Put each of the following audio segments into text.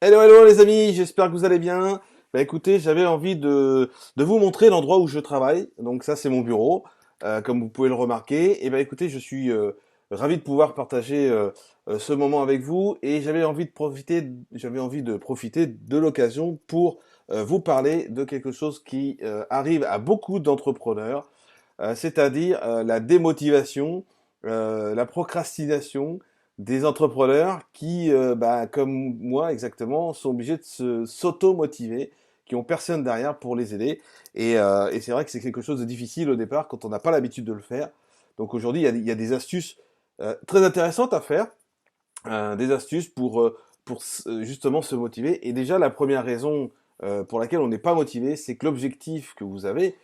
Hello, hello les amis, j'espère que vous allez bien. Bah écoutez, j'avais envie de vous montrer l'endroit où je travaille. Donc ça c'est mon bureau, comme vous pouvez le remarquer. Et ben écoutez, je suis ravi de pouvoir partager ce moment avec vous et j'avais envie de profiter de l'occasion pour vous parler de quelque chose qui arrive à beaucoup d'entrepreneurs, c'est-à-dire la démotivation, la procrastination des entrepreneurs qui, comme moi exactement, sont obligés de s'auto-motiver, qui ont personne derrière pour les aider. Et c'est vrai que c'est quelque chose de difficile au départ quand on n'a pas l'habitude de le faire. Donc aujourd'hui, il y a des astuces très intéressantes à faire, des astuces pour justement se motiver. Et déjà, la première raison pour laquelle on n'est pas motivé, c'est que l'objectif que vous avez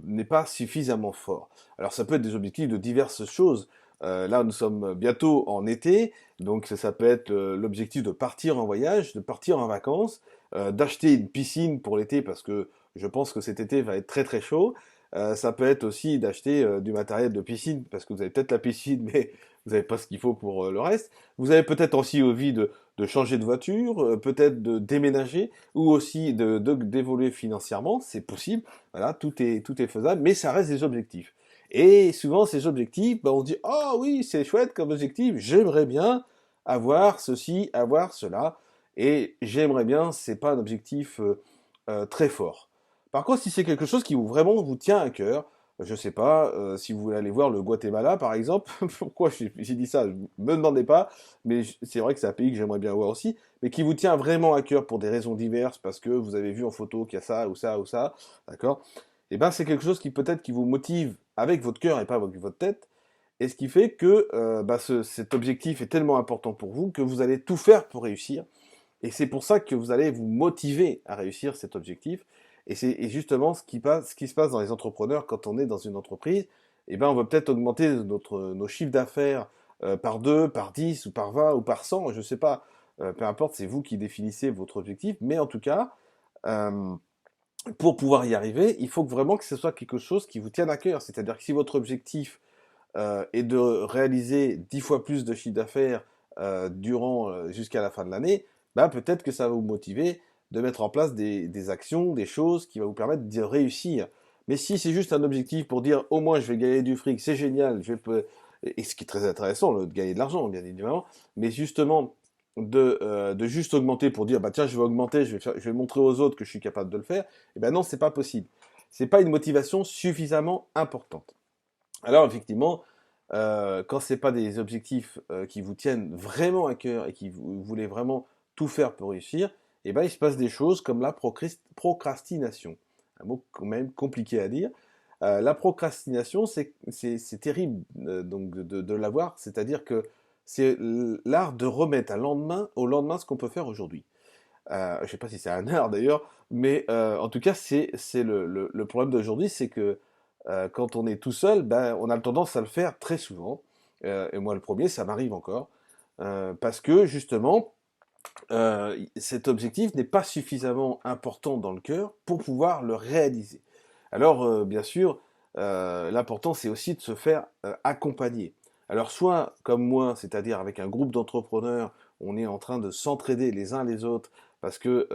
n'est pas suffisamment fort. Alors ça peut être des objectifs de diverses choses. Là, nous sommes bientôt en été, donc ça peut être l'objectif de partir en voyage, de partir en vacances, d'acheter une piscine pour l'été parce que je pense que cet été va être très très chaud. Ça peut être aussi d'acheter du matériel de piscine parce que vous avez peut-être la piscine, mais vous n'avez pas ce qu'il faut pour le reste. Vous avez peut-être aussi envie de changer de voiture, peut-être de déménager ou aussi d'évoluer financièrement. C'est possible. Voilà, tout est faisable, mais ça reste des objectifs. Et souvent, ces objectifs, on se dit, oh oui, c'est chouette comme objectif, j'aimerais bien avoir ceci, avoir cela. Et j'aimerais bien, c'est pas un objectif très fort. Par contre, si c'est quelque chose qui vraiment vous tient à cœur, je sais pas, si vous voulez aller voir le Guatemala, par exemple, pourquoi j'ai dit ça, me demandez pas, mais c'est vrai que c'est un pays que j'aimerais bien voir aussi, mais qui vous tient vraiment à cœur pour des raisons diverses, parce que vous avez vu en photo qu'il y a ça ou ça ou ça, d'accord? Et ben c'est quelque chose qui peut-être qui vous motive avec votre cœur et pas avec votre tête, et ce qui fait que cet objectif est tellement important pour vous que vous allez tout faire pour réussir, et c'est pour ça que vous allez vous motiver à réussir cet objectif. Et c'est justement ce qui se passe dans les entrepreneurs quand on est dans une entreprise. Eh ben, on va peut-être augmenter nos chiffres d'affaires par 2, par 10, ou par 20, ou par 100, je ne sais pas. Peu importe, c'est vous qui définissez votre objectif. Mais en tout cas, euh, pour pouvoir y arriver, il faut vraiment que ce soit quelque chose qui vous tienne à cœur. C'est-à-dire que si votre objectif est de réaliser 10 fois plus de chiffre d'affaires jusqu'à la fin de l'année, bah, peut-être que ça va vous motiver de mettre en place des actions, des choses qui vont vous permettre de réussir. Mais si c'est juste un objectif pour dire au moins je vais gagner du fric, c'est génial, et ce qui est très intéressant, de gagner de l'argent, bien évidemment, mais justement de juste augmenter pour dire bah tiens je vais augmenter, je vais montrer aux autres que je suis capable de le faire, et ben non, c'est pas possible. C'est pas une motivation suffisamment importante. Alors effectivement, quand c'est pas des objectifs qui vous tiennent vraiment à cœur et vous voulez vraiment tout faire pour réussir, eh ben il se passe des choses comme la procrastination. Un mot quand même compliqué à dire. La procrastination, c'est terrible donc de l'avoir, c'est-à-dire que c'est l'art de remettre au lendemain ce qu'on peut faire aujourd'hui. Je sais pas si c'est un art d'ailleurs, mais en tout cas, c'est le problème d'aujourd'hui, c'est que quand on est tout seul, ben, on a tendance à le faire très souvent. Et moi, le premier, ça m'arrive encore. Parce que justement, cet objectif n'est pas suffisamment important dans le cœur pour pouvoir le réaliser. Alors, bien sûr, l'important, c'est aussi de se faire accompagner. Alors, soit comme moi, c'est-à-dire avec un groupe d'entrepreneurs, on est en train de s'entraider les uns les autres parce que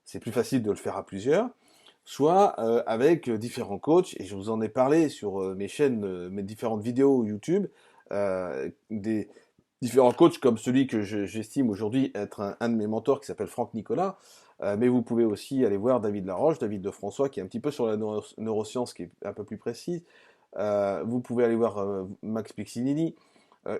c'est plus facile de le faire à plusieurs, soit avec différents coachs, et je vous en ai parlé sur mes chaînes, mes différentes vidéos YouTube, des différents coachs comme celui que j'estime aujourd'hui être un de mes mentors qui s'appelle Franck Nicolas, mais vous pouvez aussi aller voir David Laroche, David de François, qui est un petit peu sur la neuroscience, qui est un peu plus précise. Vous pouvez aller voir Max Piccinini,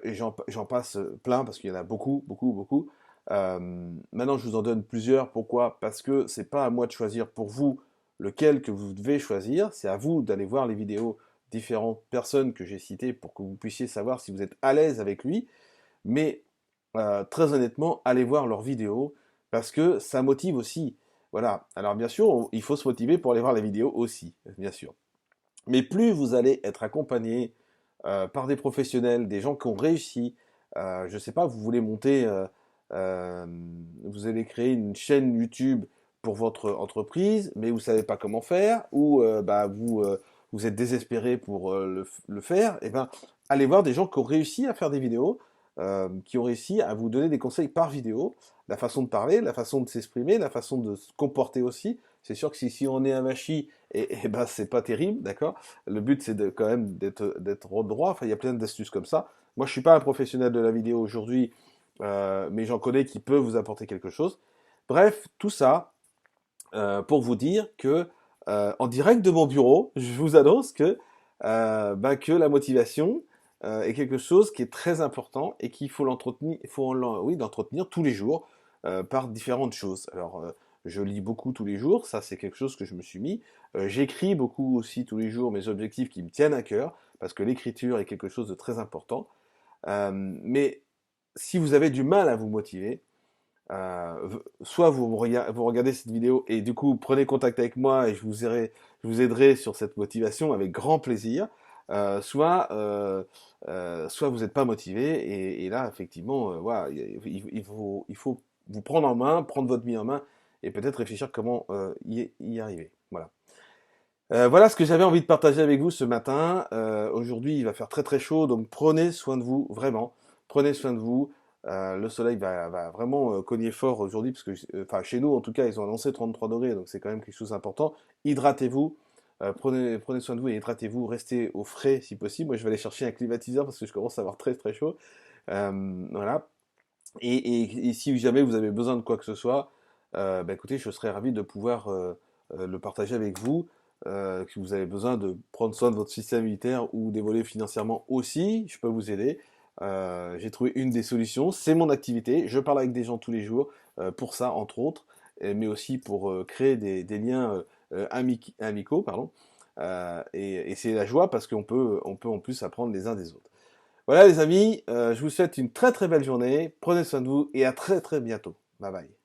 et j'en passe plein parce qu'il y en a beaucoup, beaucoup, beaucoup. Maintenant, je vous en donne plusieurs. Pourquoi? Parce que c'est pas à moi de choisir pour vous lequel que vous devez choisir. C'est à vous d'aller voir les vidéos différentes personnes que j'ai citées pour que vous puissiez savoir si vous êtes à l'aise avec lui. Mais très honnêtement, allez voir leurs vidéos parce que ça motive aussi. Voilà. Alors bien sûr, il faut se motiver pour aller voir les vidéos aussi, bien sûr. Mais plus vous allez être accompagné par des professionnels, des gens qui ont réussi, je sais pas, vous voulez monter, euh, vous allez créer une chaîne YouTube pour votre entreprise, mais vous savez pas comment faire, ou vous êtes désespéré pour le faire, et ben allez voir des gens qui ont réussi à faire des vidéos, qui ont réussi à vous donner des conseils par vidéo, la façon de parler, la façon de s'exprimer, la façon de se comporter aussi. C'est sûr que si on est un machi, et ben c'est pas terrible, d'accord. Le but c'est quand même d'être droit. Enfin, il y a plein d'astuces comme ça. Moi, je suis pas un professionnel de la vidéo aujourd'hui, mais j'en connais qui peuvent vous apporter quelque chose. Bref, tout ça pour vous dire que en direct de mon bureau, je vous annonce que la motivation est quelque chose qui est très important et qu'il faut l'entretenir, oui, l'entretenir tous les jours par différentes choses. Alors, je lis beaucoup tous les jours, ça c'est quelque chose que je me suis mis. J'écris beaucoup aussi tous les jours mes objectifs qui me tiennent à cœur, parce que l'écriture est quelque chose de très important. Mais si vous avez du mal à vous motiver, soit vous regardez cette vidéo et du coup prenez contact avec moi et je vous aiderai sur cette motivation avec grand plaisir. Soit vous n'êtes pas motivé et là effectivement voilà, il faut vous prendre en main, prendre votre vie en main et peut-être réfléchir comment y arriver. Voilà. Voilà ce que j'avais envie de partager avec vous ce matin. Aujourd'hui, il va faire très très chaud, donc prenez soin de vous, vraiment. Prenez soin de vous. Le soleil va vraiment cogner fort aujourd'hui, parce que, enfin, chez nous, en tout cas, ils ont annoncé 33 degrés, donc c'est quand même quelque chose d'important. Hydratez-vous, prenez soin de vous et hydratez-vous. Restez au frais si possible. Moi, je vais aller chercher un climatiseur parce que je commence à avoir très très chaud. Voilà. Et si jamais vous avez besoin de quoi que ce soit, bah, écoutez, je serais ravi de pouvoir le partager avec vous. Que vous avez besoin de prendre soin de votre système immunitaire ou d'évoluer financièrement aussi, je peux vous aider. J'ai trouvé une des solutions, c'est mon activité. Je parle avec des gens tous les jours pour ça, entre autres, mais aussi pour créer des liens amicaux, pardon. Et c'est la joie parce on peut en plus apprendre les uns des autres. Voilà les amis, je vous souhaite une très très belle journée, prenez soin de vous et à très très bientôt. Bye bye.